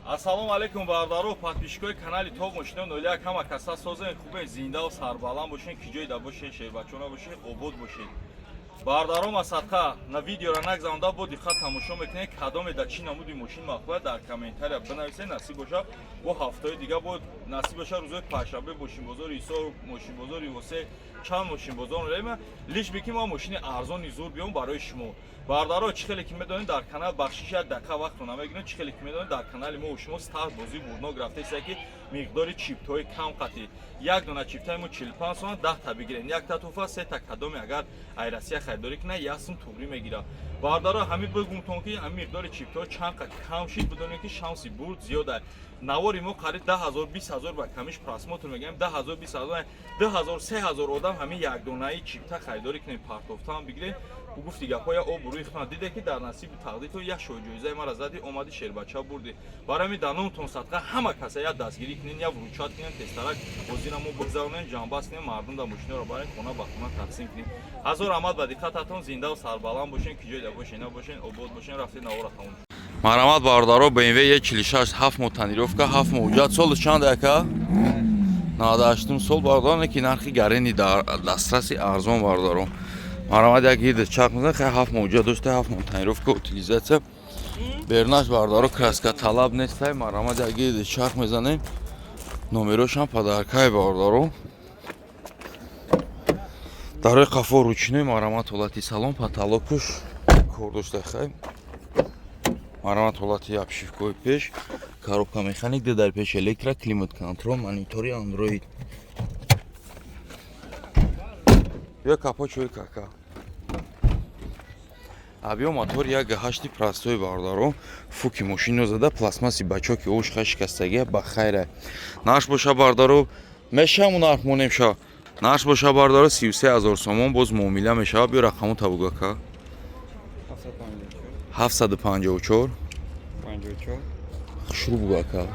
Ассалому алейкум бародаро, подписчикои канали Тог Мошинон Ноля Кама Каса созен хубе зинда ва сарбаланд бошен, ки ҷои да бошен, шербачона бошен, обод бошен. Бародаро масадқа на видеоро нагзанда бо диққат тамошо мекунед кадоме да чӣ намуди мошин махбӯяд дар комментария бинависед. Насиб боша бо ҳафтаи дига бо насиб боша рӯзои панҷшанбе мошинбозори Исор, мошинбозори Восе, чанд мошинбозор рема лиш бикӣ мо мошини арзони зур биём барои шумо. Бародаро чӣ хеле ки медонед дар канал бахшиш як дақа вақтро намегирем, чӣ хеле ки медонед дар канали мо шумо старт бозии бурднок рафтаест ки миқдори чиптҳои кам қатӣ. Як дона чиптаи мо 45 сом 10 та бигирен. Як та туфа 3 та кадоме агар айрасия хайдорӣ кунад 1 сум туғрӣ мегира. Бародаро ҳамин бигумтон ки ҳамин миқдори чиптҳо чанд қад кам шид бидонед ки шанси бурд зиёда. Навори мо қариб 10000 20000 ба камиш просмотр мегирем. 10000 20000 2000 3000 одам ҳамин як донаи чипта хайдорӣ кунед, партофтан бигиред. гуфти гапҳоя об рӯи хунад диде ки дар насиби тақдирто як шои ҷоизаи мара зади омади шербача бурди. Барои ҳамин дар номтон садқа ҳама каса я дастгирӣ кунед, я вручат кунед, тестарак бозира мо бигзаронем, ҷанбаст кунем, мардум да мошиноро барем, хона ба хона тақсим кунем. ҳазор раҳмат ба диққататон. Зинда ва сарбаланд бошен, ки ҷоида бошен, набошен, обод бошен. Рафтед навора тамом. Марҳамат бародаро, BMW E46 7 мод тонировка, 7 мод ҳуҷҷат. Соли чанд ака? 98 сол бародаро, ки нархи гарени дар дастраси арзон бародаро. Марҳамат, як гирд чақ мезанед, хай 7 мод ҳуҷҷат дошта, 7 мод тонировка, утилизатсия. Бернаш бародаро, краска талаб нест. Марҳамат, як гирд чақ мезанем. Номерошам подаркай бародаро. Дарои қафо ручной, марҳамат, ҳолати салон, потолокуш кор дошта хай. Марҳамат, ҳолати обшивкои пеш, коробка механик, дар пеш электро, климат контрол, монитори Android. Бё капочои кака. Объем мотор 1.8 простой бародаро. Фуки мошино зада, пластмасси бачоки ошха шикастагия ба хайра. Наш боша бародаро, мешаму нарх монемша. Наш боша бародаро 33000 сомон боз муомила мешава. Бё рақаму табуга ка. 754 шуру буга ка.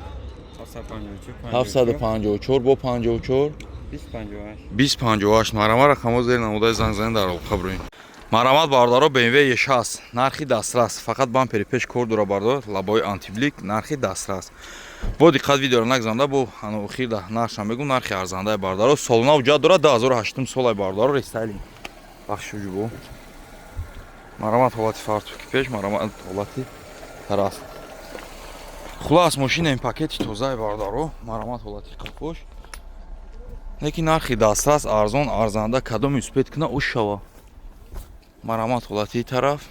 754 бо 54 258. Марҳамат, рақамо зер намудаи занг занед дар олқа бирӯин. Марҳамат бародаро, BMW E60 нархи дастрас, фақат бампери пеш кор дора бардар, лабои антиблик, нархи дастрас. Бо диққат видеоро нагзанда бо анохир да нархшам мегум, нархи арзандаи бардаро. Солона ҳуҷҷат дора, 2008 солаи бардаро, рестайлинг бахшуҷу бо. Марҳамат, ҳолати фартуки пеш, марҳамат, ҳолати тараф. Хулас мошинаи пакети тозаи бардаро, марҳамат, ҳолати қафош. Лекин нархи дастрас, арзон, арзанда, кадоми успед куна уш шава. Марҳамат, ҳолати тараф.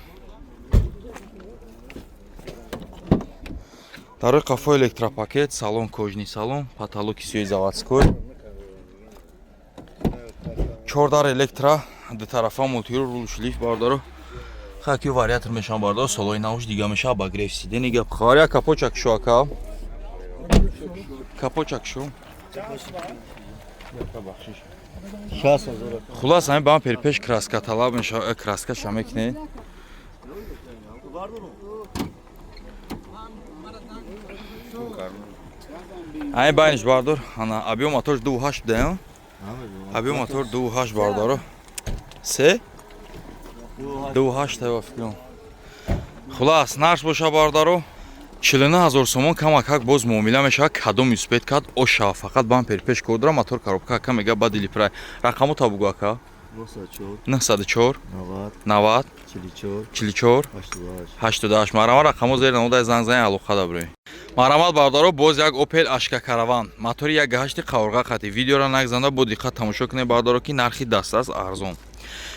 Дарои қафо электропакет, салон кожни салон, потолоки сӯи заводской. 4 дар электро, ду тарафа мултиро, рул шлиф бардаро. Хаки вариатор мешам бардаро, солои навш дига меша ба греф сидени гап. Хавария капочак шо ака. Капочак шо. Хулас ҳамин бампери пеш краска талаб мешава, краска шамекне. ҳамин байниш бардор, ана объем мотор 2.8 даён. Объем мотор 2.8 бардаро. 3 2.8 таё фикрам. Хулас нарх боша бардаро 49000 сомон камак боз муомила мешава, кадом успед кад оша, фақат бампери пеш кодра, мотор коробка ка мега ба дилипрай. Рақаму табуга ка 94 90 44 88. Марҳамат, рақаму зер намудаи занг занед алоқа дабрем. Марҳамат бардаро, боз як Opel Ashka Caravan, мотори 1.8 қаворға қати. Видеоро нагзанда бо диққат тамошо кунед бардаро, ки нархи дастрас арзон.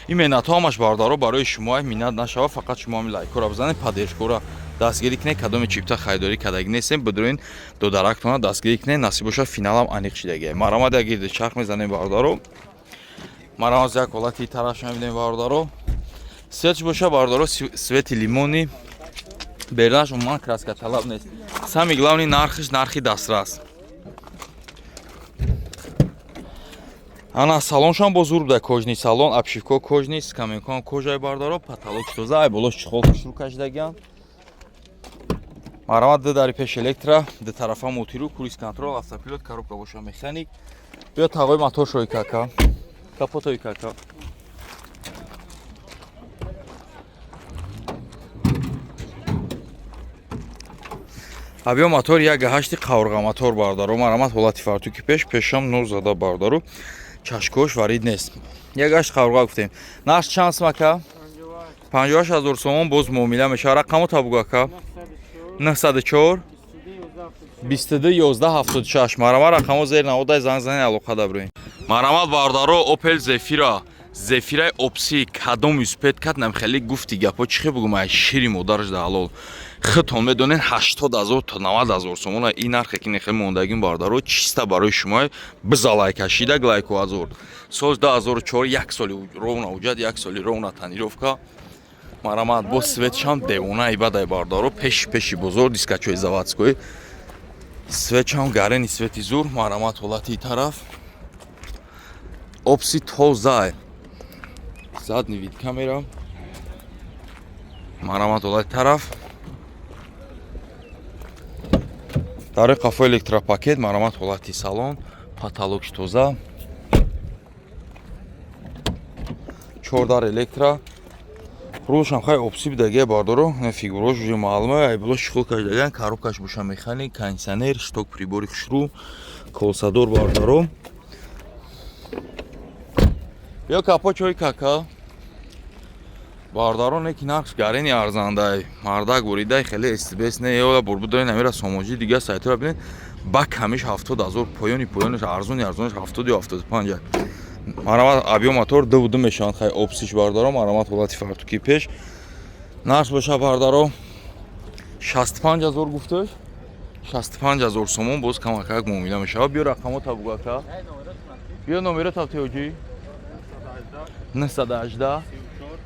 ин менатҳо ҳамаш бардаро барои шумо минат нашава, фақат шумо ҳамин лайкора бизанед, паддержкора дастгирӣ кунед, кадоми чипта хайдорӣ кадаги нестем, бидурин додарактона дастгирӣ кунед, насиб боша финалам аниқ шидагия. Марҳамат, як гирди чарх мезанем бардаро. Марҳамат, як ҳолати тараф мебинем бардаро. Светш боша бардаро, свети лимони. Бернаш умуман краска талаб нест. Сами главни нархиш нархи дастрас. Ана салоншам бо зур буда, кожни салон, обшивко кожни, скамейкон кожаи бардаро, потолоки тоза, ай болош чихолки шуруъ кашидагиан. Марҳамат, ду дари пеш электро, ду тарафа мултиру, круиз контрол, автопилот, коробка боша механик. Бё тавои мотор шои кака. Капотои кака. Авио мотор 1.8 қаврға мотор бардару. Марамат ҳолати фартуки пешам 9 зада бардару. Чашкош варид нест. 1.8 қаврға гуфтем. Наш чанд смака? 58,000 сомон боз муомила мешава. Рақаму табугу ака? 904 22 11 76. Марама рақаму зер наводай занг зани алоқа дабрӯин. Марамат бардару Opel Zafira. Zafira опси кадом юспед кад намхели гуфти гапо чихе бугум ай шири модарш да алол. Хитон медонен 80,000 та 90,000 сомон ин нархе ки нехе мондагин бардару чиста барои шумо бизалай кашида глайку азор. Соз 2004 1 соли ровна уҷад 1 соли ровна танировка. Марамат бо светчам девона ибадай бардару пеши бузур дискачои заводской. Светчам гарени свети зур марамат ҳолати тараф. Опси тозай. Задний вид камера. Марамат ҳолати тараф. Дар қафо электропакет марамат ҳолати салон, потолокш тоза. 4 дар электро. Рӯшам хай опси бидаге бардоро, не фигурош уже маълума, ай було шихол кардаган, коробкаш боша механик, кондиционер, шток прибори хушрӯ, колсадор бардоро. Бё капо чой кака. Бардаро не ки нақш гарени арзандай, мардак буридай хеле стбес не ё бурбудои намира сомоҷи дига сайтора бинед. Бак ҳамиш 70,000 поёниш арзони 70-75. Марамат авио мотор ду мешаванд хай опсиш бардаро марамат ҳолати фартуки пеш. Нақш боша бардаро 65,000 гуфташ. 65,000 сомон боз камакак муомила мешава. Биё рақамо табуга ка. Биё номера табтиёҷи 918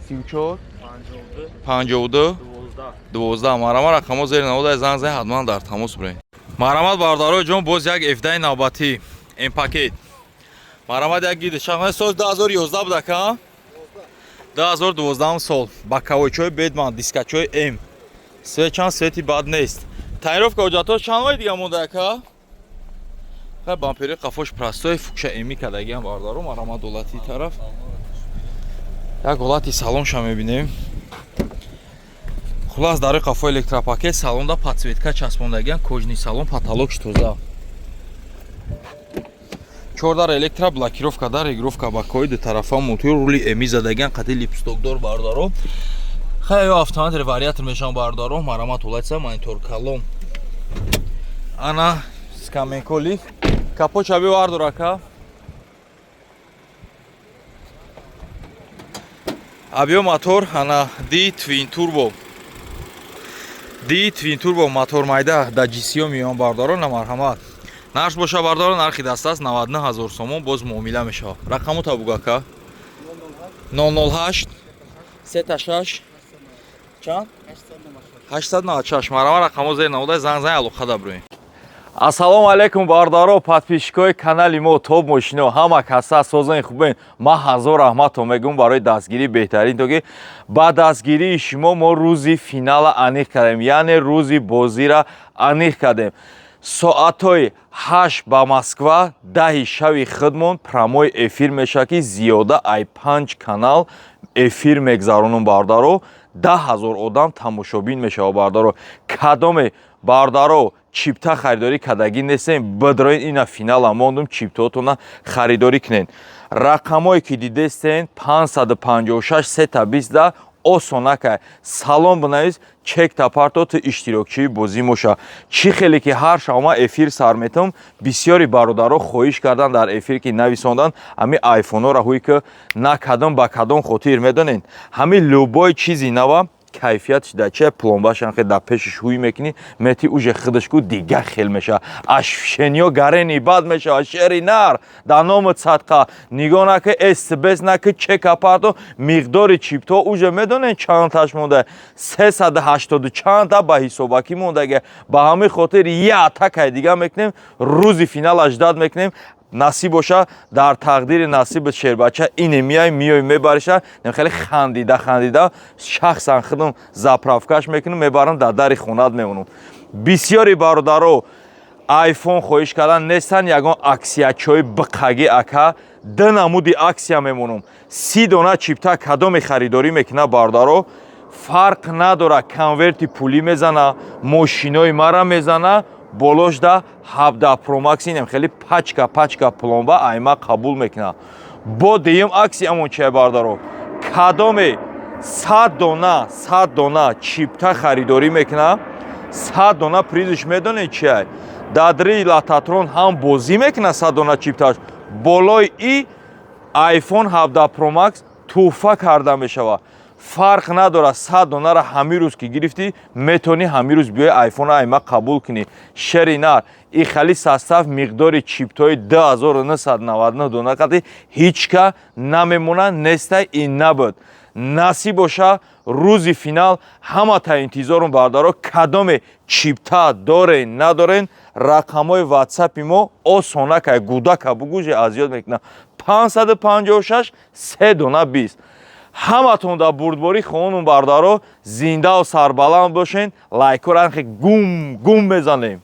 34 52 12. Марамат рақамо зери наводай занг зани ҳатман дар тамос буред. Марамат бардарои ҷон боз як F-дай навбатӣ М-пакет. Марамат як гиди шахмат соз 2011 буда ка? 2012 сол. Бакавой чой Бедман, дискачой М. Свечан свети бад нест. Тайровка уҷато чанд вай дига монда ка? Хай бампери қафош простой фукша М-и кадаги ҳам бардаро марамат ҳолати тараф. Як ҳолати салонша мебинем. Хулас дар қафо электропакет салонда подсветка часпондагиан кожни салон потолокш тоза. 4 дар электро блокировка дар регировка бакои ду тарафа мотор рули эми задагиан қати липстокдор бардаро. Хай автомат вариатор мешавам бардаро марамат ҳолатиса монитор калом. Ана скаменко лиф. Капо чаби бардора ка. Авио мотор ана D Twin Turbo. D Twin Turbo мотор майда да GCO миён бардаро на марҳамат. Нақш боша бардаро нархи дастаст 99,000 сомон боз муомила мешава. Рақаму табуга ка? 008 36 чанд? 896. Марама рақамо зер наводай занг зани алоқа дабрӯин. Ассалому алайкум бардаро подписчикои канали мо Топ Мошино ҳама каса созани хубен. Ма ҳазор раҳматон мегӯям барои дастгирии беҳтарин то ки ба дастгирии шумо мо рӯзи финала аниқ кардем, яъне рӯзи бозира аниқ кардем. Соатҳои 8 ба Москва 10 шави хидмон прамои эфир мешавад ки зиёда ай 5 канал эфир мегзаронум бардаро 10,000 одам тамошобин мешава бардаро. Кадоме бардаро чипта харидорӣ кардагӣ нестем, бидроин ина финала мондум чиптаотона харидорӣ кунед. Рақамое ки дидестен 556 сета 20 осонака салом бинавис чекта партот иштирокчии бозӣ моша. Чӣ хеле ки ҳар шавма эфир сар метавм, бисёри бародаро хоҳиш кардан дар эфир ки нависондан ҳами айфонҳоро ҳуи ки на кадом ба кадом хотир медонен. Ҳами любой чизи нава кайфиятш да че пломбашан хе да пешиш ҳуй мекунӣ мети уже хидашку дига хел меша. Ашфишениё гарени бад меша шери нар да номи садқа нигоҳ наки эсбес наки чека парто миқдори чипто уже медонен чандаш монда 380 чанда ба ҳисобакӣ мондаги ба ҳамин хотир ятакай дига мекунем рӯзи финал аждад мекунем. Насиб боша дар тақдири насиб шербача ине миёй мебариша хеле хандида шахсан худам заправкаш мекунам мебарам дар дари хонат мемонам. Бисёри бародаро айфон хоҳиш кардан нестан ягон аксиячои биқаги ака ду намуди аксия мемонам. 30 дона чипта кадоме харидорӣ мекуна бародаро фарқ надора конверти пулӣ мезана, мошинои мара мезана, болошда 17 Pro Max инем хеле пачка пломба айма қабул мекуна. Бо деюм аксиямон чия бардаро кадоме 100 дона чипта харидорӣ мекуна, 100 дона призиш медонед чия? Дадри Лататрон ҳам бозӣ мекуна 100 дона чипташ, болои и iPhone 17 Pro Max туҳфа карда мешава. Фарқ надора 100 донаро ҳамин рӯз ки гирифтӣ, метавонӣ ҳамин рӯз биёи iPhone айма қабул кунӣ. Шери нар и хали састав миқдори чиптои 2999 дона қати ҳичка намемона, нестай и набуд. Насиб боша рӯзи финал ҳамата интизорум бардаро кадоме чипта дорен надорен, рақамҳои WhatsApp-и мо осонакай гудака бугӯже аз ёд мекунам 556 3 дона 20. ҳаматон дар бурдборӣ хонум бардаро зиндаву сарбаланд бошен, лайкҳоро гум мезанем.